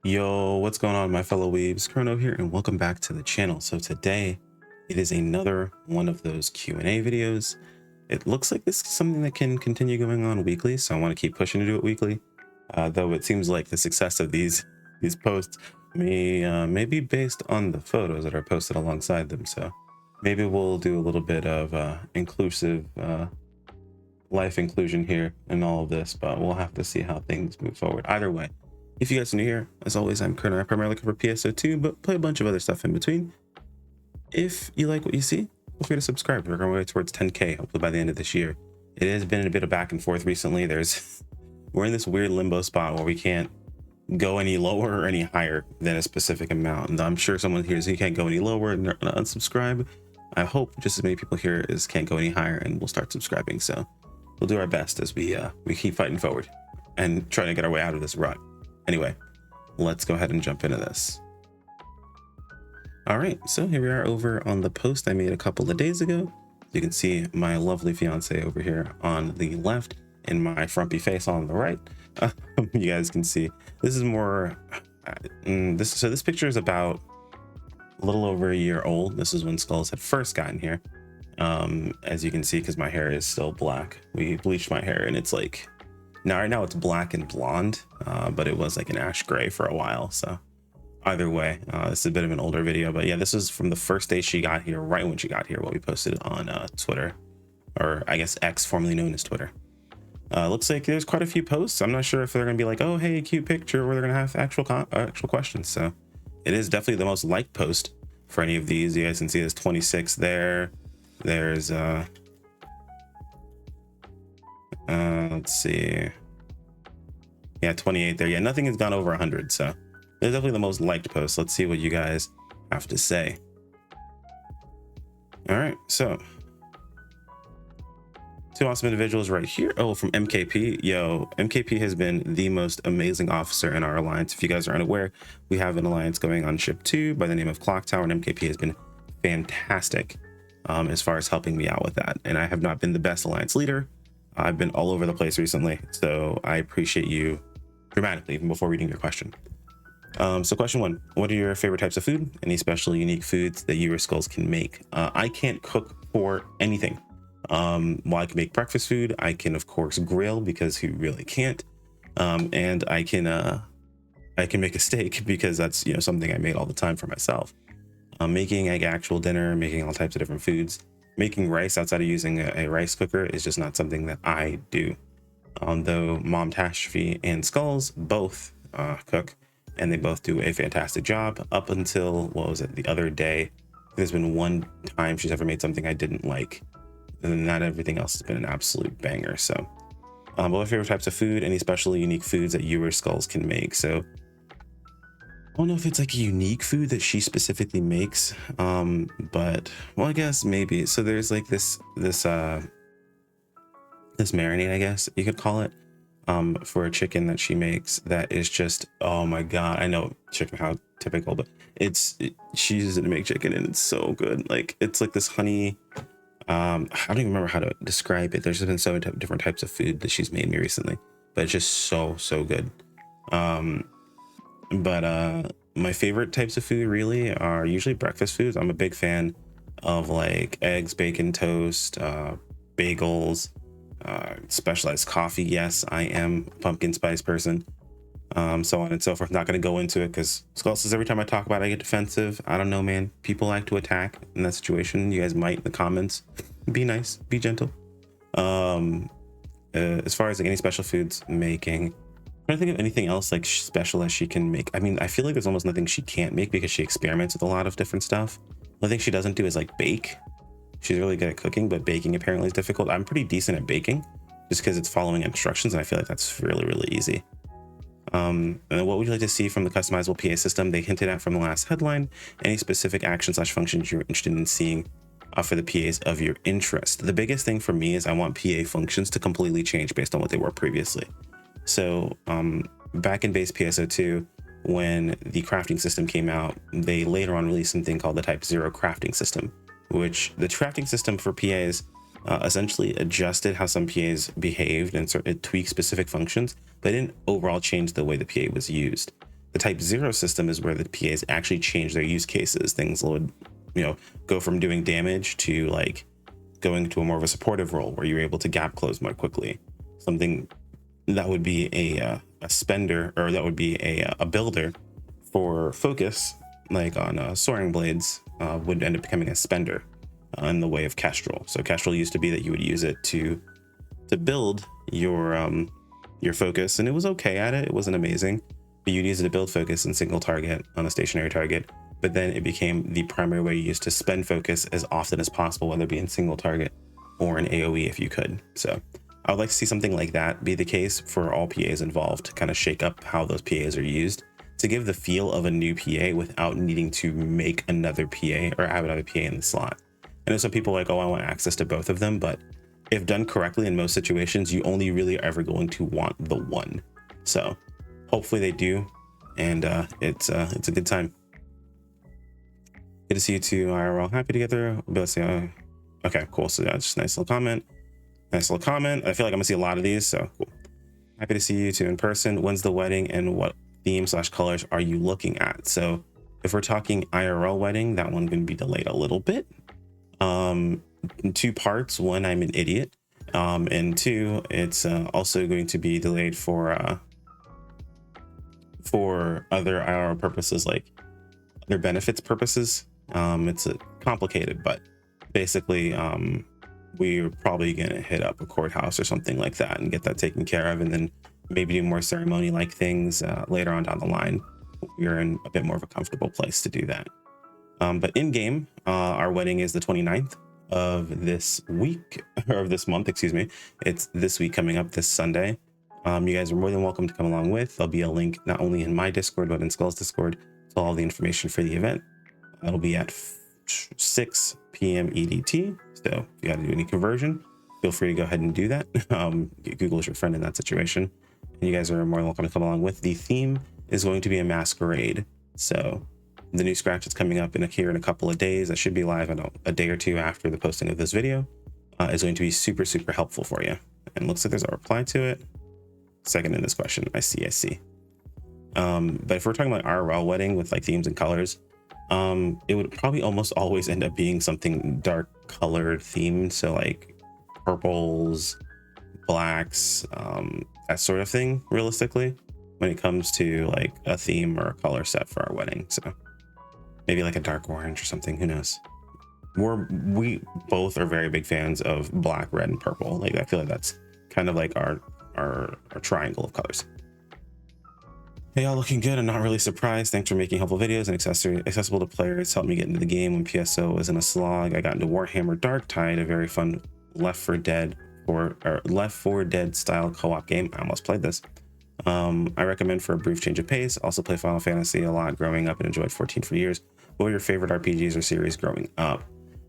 Yo, what's going on, my fellow weebs? Krono here, and welcome back to the channel. So today, it is another one of those Q&A videos. It looks like this is something that can continue going on weekly, so I want to keep pushing to do it weekly. Though it seems like the success of these posts may be based on the photos that are posted alongside them. So maybe we'll do a little bit of inclusive life inclusion here in all of this, but we'll have to see how things move forward. Either way, if you guys are new here, as always, I'm Krono. I primarily cover PSO2, but play a bunch of other stuff in between. If you like what you see, feel free to subscribe. We're going way towards 10K, hopefully by the end of this year. It has been a bit of back and forth recently. We're in this weird limbo spot where we can't go any lower or any higher than a specific amount. And I'm sure someone here you can't go any lower and unsubscribe. I hope just as many people here as can't go any higher, and we'll start subscribing. So we'll do our best as we keep fighting forward and trying to get our way out of this rut. Anyway, let's go ahead and jump into this. All right, so here we are over on the post I made a couple of days ago. You can see my lovely fiance over here on the left and my frumpy face on the right. You guys can see this is more this picture is about a little over a year old. This is when Skulls had first gotten here. As you can see, because my hair is still black. We bleached my hair and it's like right now it's black and blonde, but it was like an ash gray for a while. So either way, this is a bit of an older video, but yeah, this is from the first day she got here, right when she got here, what we posted on Twitter, or I guess X, formerly known as Twitter. Looks like there's quite a few posts. I'm not sure if they're gonna be like, oh hey, cute picture, or they're gonna have actual questions. So it is definitely the most liked post for any of these. You guys can see there's 26 there. There's let's see, yeah, 28 there. Yeah, nothing has gone over 100, so they're definitely the most liked post. Let's see what you guys have to say. All right, so two awesome individuals right here. Oh, from MKP. Yo, MKP has been the most amazing officer in our alliance. If you guys are unaware, we have an alliance going on ship 2 by the name of Clock Tower, and MKP has been fantastic as far as helping me out with that. And I have not been the best alliance leader. I've been all over the place recently, so I appreciate you dramatically, even before reading your question. So question 1, what are your favorite types of food? Any special unique foods that you or Skulls can make? I can't cook for anything. While I can make breakfast food, I can of course grill, because who really can't? And I can make a steak, because that's, you know, something I made all the time for myself. Making actual dinner, making all types of different foods. Making rice outside of using a rice cooker is just not something that I do. Though Mom Tashfi and Skulls both cook, and they both do a fantastic job up until, what was it, the other day. There's been one time she's ever made something I didn't like, and not everything else has been an absolute banger. So what are favorite types of food? Any special unique foods that you or Skulls can make? So I don't know if it's like a unique food that she specifically makes, but well, I guess maybe. So there's like this marinade, I guess you could call it, for a chicken that she makes that is just, oh my god. I know chicken, how typical, but she uses it to make chicken, and it's so good. Like, it's like this honey, I don't even remember how to describe it. There's been so many different types of food that she's made me recently, but it's just so good. But my favorite types of food really are usually breakfast foods. I'm a big fan of like eggs, bacon, toast, bagels, specialized coffee. Yes, I am a pumpkin spice person. So on and so forth. Not going to go into it, because Skull says every time I talk about it, I get defensive. I don't know, man. People like to attack in that situation. You guys might in the comments. Be nice, be gentle. As far as like any special foods making, I don't think of anything else like special as she can make. I mean, I feel like there's almost nothing she can't make, because she experiments with a lot of different stuff. The thing she doesn't do is like bake. She's really good at cooking, but baking apparently is difficult. I'm pretty decent at baking, just because it's following instructions, and I feel like that's really easy. And what would you like to see from the customizable PA system? They hinted at from the last headline. Any specific action/functions you're interested in seeing for the PAs of your interest? The biggest thing for me is I want PA functions to completely change based on what they were previously. So back in base PSO2, when the crafting system came out, they later on released something called the Type 0 crafting system, which the crafting system for PAs essentially adjusted how some PAs behaved, and it tweaked specific functions, but didn't overall change the way the PA was used. The type 0 system is where the PAs actually change their use cases. Things would, go from doing damage to like going to a more of a supportive role where you're able to gap close more quickly. Something that would be a spender, or that would be a builder for focus, like on soaring blades, would end up becoming a spender in the way of Kestrel. So Kestrel used to be that you would use it to build your focus, and it was okay at it. It wasn't amazing, but you'd use it to build focus in single target on a stationary target. But then it became the primary way you used to spend focus as often as possible, whether it be in single target or in AoE if you could. So I would like to see something like that be the case for all PAs involved, to kind of shake up how those PAs are used, to give the feel of a new PA without needing to make another PA or have another PA in the slot. I know some people are like, oh, I want access to both of them, but if done correctly in most situations, you only really are ever going to want the one. So hopefully they do, and it's a good time. Good to see you two IRL. Happy together. Okay, cool. So that's just a nice little comment. Nice little comment. I feel like I'm gonna see a lot of these, so cool. Happy to see you two in person. When's the wedding, and what theme/colors are you looking at? So if we're talking IRL wedding, that one's gonna be delayed a little bit. In 2 parts. One, I'm an idiot. And 2, it's also going to be delayed for other IRL purposes, like other benefits purposes. It's complicated, but basically we're probably gonna hit up a courthouse or something like that and get that taken care of, and then maybe do more ceremony like things later on down the line. We're in a bit more of a comfortable place to do that. But in game, our wedding is the 29th of this week, or of this month, excuse me. It's this week coming up this Sunday. You guys are more than welcome to come along with. There'll be a link not only in my Discord, but in Skull's Discord to all the information for the event. It'll be at 6 p.m. EDT. So if you got to do any conversion, feel free to go ahead and do that. Google is your friend in that situation. And you guys are more than welcome to come along with. The theme is going to be a masquerade. So the new scratch is coming up here in a couple of days. That should be live in a day or 2 after the posting of this video. Is going to be super, super helpful for you. And looks like there's a reply to it. Second in this question. I see. But if we're talking about IRL wedding with like themes and colors, it would probably almost always end up being something dark colored themed. So like purples, blacks, that sort of thing, realistically, when it comes to like a theme or a color set for our wedding. So maybe like a dark orange or something, who knows. We both are very big fans of black, red, and purple. Like I feel like that's kind of like our triangle of colors. Hey, y'all, looking good. I'm not really surprised. Thanks for making helpful videos and accessible to players. Helped me get into the game when PSO was in a slog. I got into Warhammer Darktide, a very fun Left 4 Dead style co-op game. I almost played this. I recommend for a brief change of pace. Also play Final Fantasy a lot growing up and enjoyed 14 for years. What were your favorite RPGs or series growing up?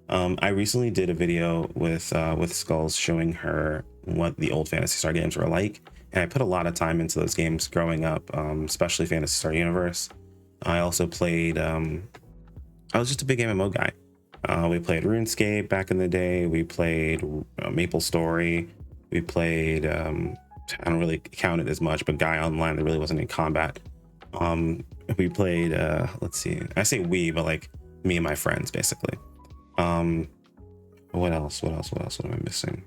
I recently did a video with Skulls showing her what the old Phantasy Star games were like. And I put a lot of time into those games growing up, especially Phantasy Star Universe. I also played, I was just a big MMO guy. We played RuneScape back in the day. We played Maple Story. We played, I don't really count it as much, but Guy Online, that really wasn't in combat. We played, let's see, I say we, but like me and my friends, basically. What else? What am I missing?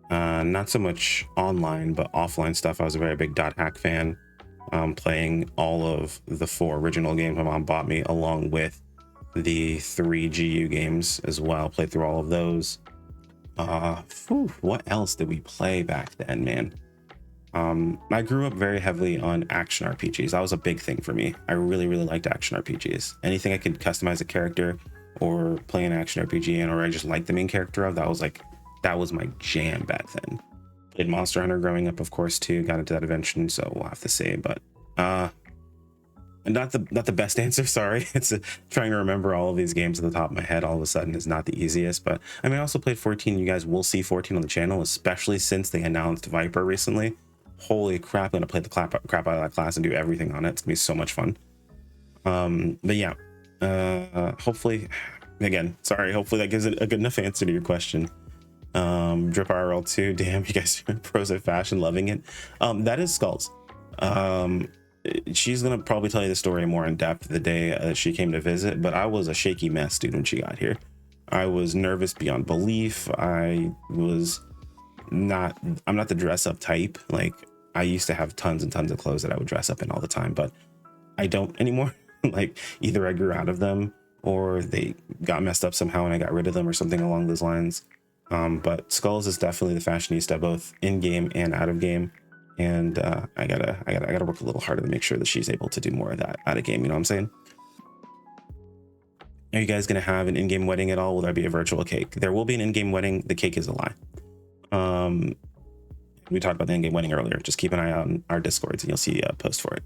Not so much online, but offline stuff. I was a very big .hack fan, playing all of the 4 original games my mom bought me, along with the 3 GU games as well. Played through all of those. What else did we play back then, man? I grew up very heavily on action RPGs. That was a big thing for me. I really, really liked action RPGs. Anything I could customize a character or play an action RPG in, or I just liked the main character of, that was my jam back then. Played Monster Hunter growing up, of course, too. Got into that eventually, so we'll have to say, but not the best answer. Sorry, it's trying to remember all of these games at the top of my head all of a sudden is not the easiest. But I mean, I also played 14. You guys will see 14 on the channel, especially since they announced Viper recently. Holy crap! I'm gonna play the crap out of that class and do everything on it. It's gonna be so much fun. But yeah, hopefully, again, sorry. Hopefully that gives it a good enough answer to your question. Drip RL 2, damn, you guys are pros at fashion, loving it. That is Skulls. she's gonna probably tell you the story more in depth the day she came to visit, but I was a shaky mess, dude, when she got here. I was nervous beyond belief. I'm not the dress up type. Like, I used to have tons and tons of clothes that I would dress up in all the time, but I don't anymore. Like, either I grew out of them or they got messed up somehow and I got rid of them or something along those lines. But Skulls is definitely the fashionista, both in game and out of game. And I gotta work a little harder to make sure that she's able to do more of that out of game. You know what I'm saying? Are you guys gonna have an in-game wedding at all? Will there be a virtual cake? There will be an in-game wedding. The cake is a lie. We talked about the in-game wedding earlier. Just keep an eye out on our Discords and you'll see a post for it.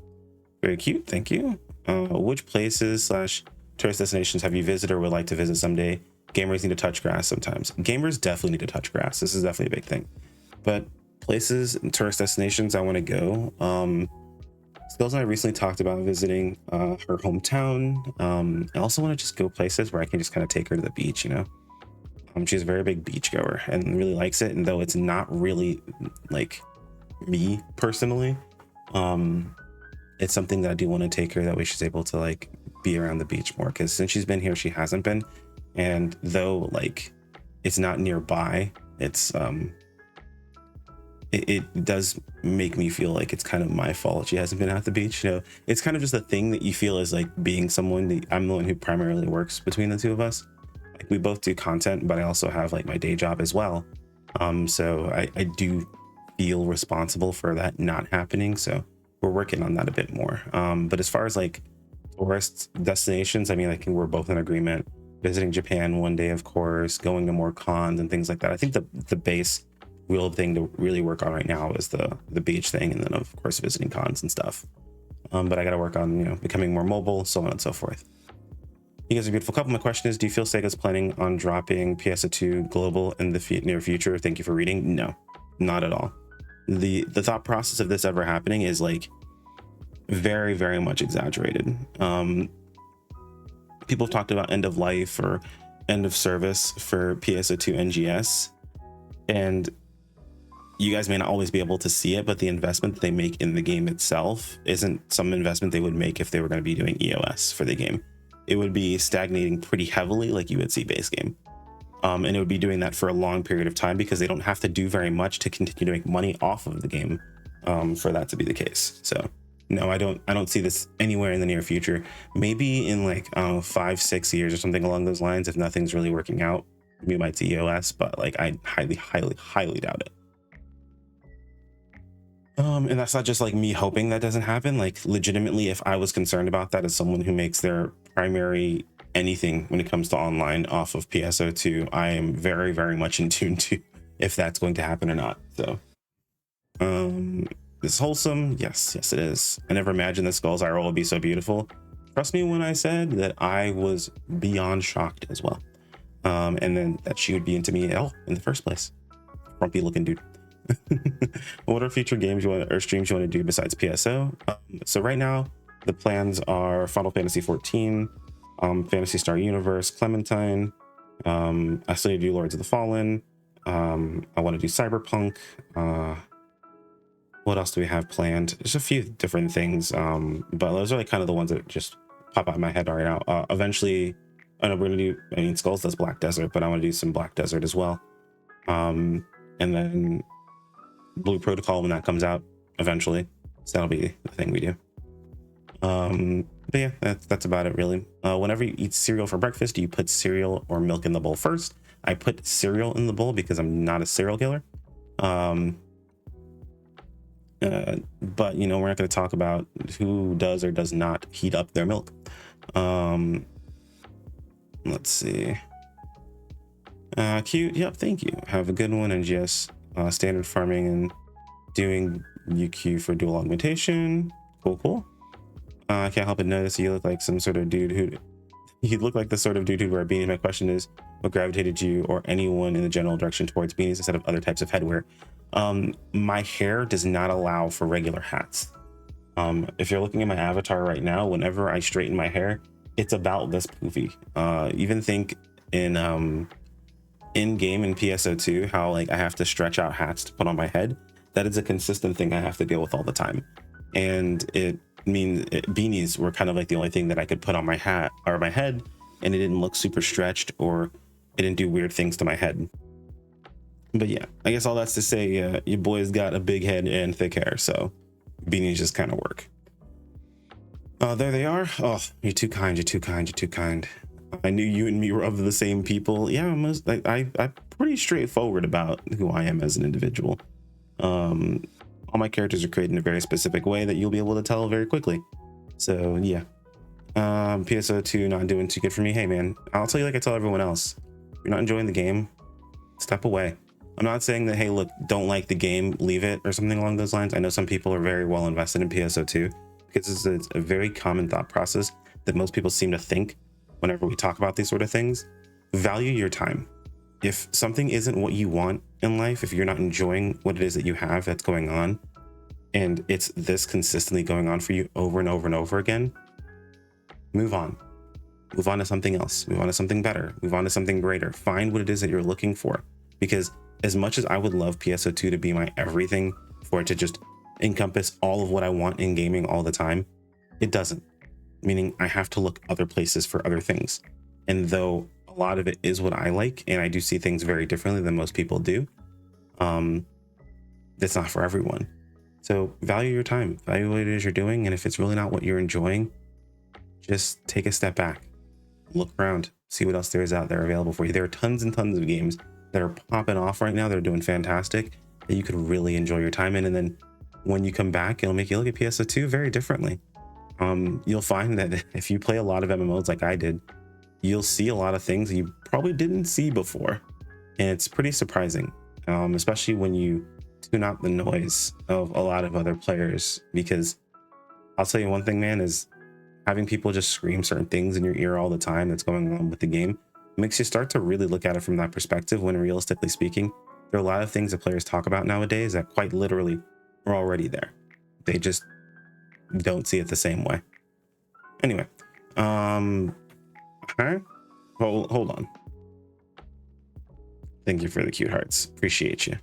Very cute. Thank you. Which places / tourist destinations have you visited or would like to visit someday? Gamers need to touch grass sometimes. Gamers definitely need to touch grass. This is definitely a big thing. But places and tourist destinations I want to go. Skills and I recently talked about visiting her hometown. I also want to just go places where I can just kind of take her to the beach, you know. She's a very big beach goer and really likes it. And though it's not really like me personally, it's something that I do want to take her. That way she's able to like be around the beach more, because since she's been here, she hasn't been. And though like it's not nearby, it's it does make me feel like it's kind of my fault she hasn't been at the beach. You know, it's kind of just a thing that you feel is like being someone that I'm the one who primarily works between the two of us. Like, we both do content, but I also have like my day job as well. So I do feel responsible for that not happening. So we're working on that a bit more. But as far as like tourist destinations, I mean, I think we're both in agreement. Visiting Japan one day, of course, going to more cons and things like that. I think the base real thing to really work on right now is the beach thing, and then of course visiting cons and stuff. But I got to work on, you know, becoming more mobile, so on and so forth. You guys are a beautiful couple. My question is, do you feel Sega's planning on dropping PS2 global in the near future? Thank you for reading. No, not at all. The thought process of this ever happening is like very, very much exaggerated. People have talked about end of life or end of service for PS2 NGS, and you guys may not always be able to see it, but the investment that they make in the game itself isn't some investment they would make if they were going to be doing EOS for the game. It would be stagnating pretty heavily like you would see base game. And it would be doing that for a long period of time because they don't have to do very much to continue to make money off of the game for that to be the case. So no, I don't see this anywhere in the near future. Maybe in like 5-6 years or something along those lines, if nothing's really working out, we might see EOS, but like I highly doubt it. And that's not just like me hoping that doesn't happen. Like, legitimately, if I was concerned about that as someone who makes their primary anything when it comes to online off of PSO2, I am very, very much in tune to if that's going to happen or not. So it's wholesome. Yes, it is. I never imagined the Skulls IRL would be so beautiful. Trust me when I said that I was beyond shocked as well. And then that she would be into me at all in the first place. Frumpy looking dude. What are future games you want or streams you want to do besides PSO? So right now the plans are Final Fantasy 14, Phantasy Star Universe, Clementine. I still need to do Lords of the Fallen. I want to do Cyberpunk. What else do we have planned? There's a few different things, but those are like kind of the ones that just pop out in my head right now. Eventually, I know we're gonna do, I mean, Skulls does Black Desert, but I want to do some Black Desert as well. And then Blue Protocol when that comes out eventually. So that'll be the thing we do. But yeah, that's about it really. Whenever you eat cereal for breakfast, do you put cereal or milk in the bowl first? I put cereal in the bowl because I'm not a cereal killer. But you know, we're not going to talk about who does or does not heat up their milk. Let's see. Cute. Yep. Thank you. Have a good one. And yes, standard farming and doing UQ for dual augmentation. Cool. I can't help but notice you look like some sort of dude who you look like the sort of dude who'd wear beanies. My question is, what gravitated you or anyone in the general direction towards beanies instead of other types of headwear? My hair does not allow for regular hats. If you're looking at my avatar right now, whenever I straighten my hair, it's about this poofy. Even think in game in PSO2 how like I have to stretch out hats to put on my head. That is a consistent thing I have to deal with all the time, and it beanies were kind of like the only thing that I could put on my hat or my head, and it didn't look super stretched or it didn't do weird things to my head. But yeah, I guess all that's to say, your boy's got a big head and thick hair, so beanies just kind of work. There they are. Oh, you're too kind. You're too kind. You're too kind. I knew you and me were of the same people. Yeah, I'm pretty straightforward about who I am as an individual. All my characters are created in a very specific way that you'll be able to tell very quickly. So yeah, PSO2 not doing too good for me. Hey man, I'll tell you like I tell everyone else. If you're not enjoying the game, step away. I'm not saying that, hey, look, don't like the game, leave it or something along those lines. I know some people are very well invested in PSO2 because it's a very common thought process that most people seem to think whenever we talk about these sort of things. Value your time. If something isn't what you want in life, if you're not enjoying what it is that you have that's going on, and it's this consistently going on for you over and over and over again, move on. Move on to something else. Move on to something better. Move on to something greater. Find what it is that you're looking for. Because as much as I would love PSO2 to be my everything, for it to just encompass all of what I want in gaming all the time, it doesn't. Meaning I have to look other places for other things. And though a lot of it is what I like, and I do see things very differently than most people do, it's not for everyone. So value your time, value what it is you're doing. And if it's really not what you're enjoying, just take a step back, look around, see what else there is out there available for you. There are tons and tons of games that are popping off right now. They're doing fantastic that you could really enjoy your time in. And then when you come back, it'll make you look at PSO2 very differently. You'll find that if you play a lot of MMOs like I did, you'll see a lot of things you probably didn't see before. And it's pretty surprising, especially when you tune out the noise of a lot of other players. Because I'll tell you one thing, man, is having people just scream certain things in your ear all the time that's going on with the game makes you start to really look at it from that perspective, when realistically speaking, there are a lot of things that players talk about nowadays that quite literally are already there. They just don't see it the same way. Anyway, okay. Hold on. Thank you for the cute hearts. Appreciate you.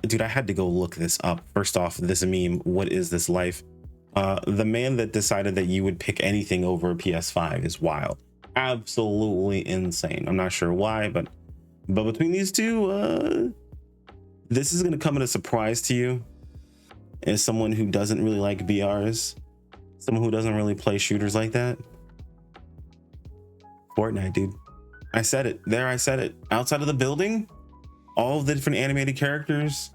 Dude, I had to go look this up. First off, this meme, what is this life? The man that decided that you would pick anything over a PS5 is wild. Absolutely insane. I'm not sure why, but between these two, this is gonna come as a surprise to you as someone who doesn't really like BRs, someone who doesn't really play shooters like that. Fortnite, dude. I said it. There, I said it. Outside of the building, all of the different animated characters,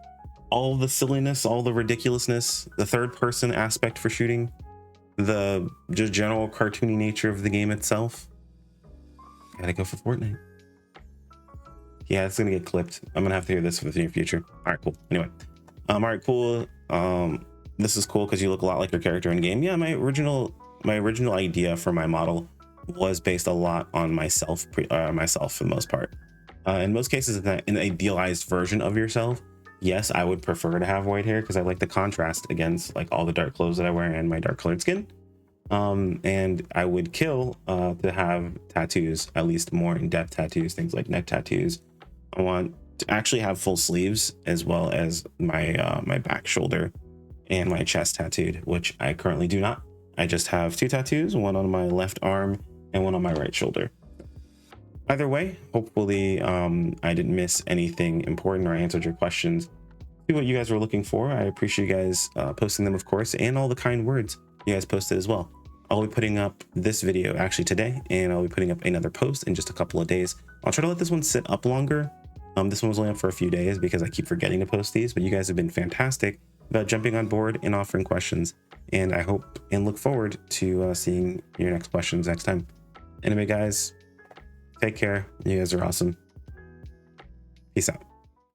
all of the silliness, all the ridiculousness, the third person aspect for shooting, the just general cartoony nature of the game itself. Gotta go for Fortnite. Yeah, it's gonna get clipped. I'm gonna have to hear this for the near future. All right, cool. Anyway, all right, cool. This is cool because you look a lot like your character in game. Yeah, my original idea for my model was based a lot on myself for the most part. In most cases, an idealized version of yourself. Yes, I would prefer to have white hair because I like the contrast against like all the dark clothes that I wear and my dark colored skin. And I would kill to have tattoos, at least more in-depth tattoos, things like neck tattoos. I want to actually have full sleeves, as well as my my back shoulder and my chest tattooed, which I currently do not. I just have two tattoos, one on my left arm and one on my right shoulder. Either way, hopefully I didn't miss anything important, or I answered your questions to what you guys were looking for. I appreciate you guys posting them, of course, and all the kind words you guys posted as well. I'll be putting up this video actually today, and I'll be putting up another post in just a couple of days. I'll try to let this one sit up longer. This one was only up for a few days because I keep forgetting to post these, but you guys have been fantastic about jumping on board and offering questions. And I hope and look forward to seeing your next questions next time. Anyway, guys, take care. You guys are awesome. Peace out.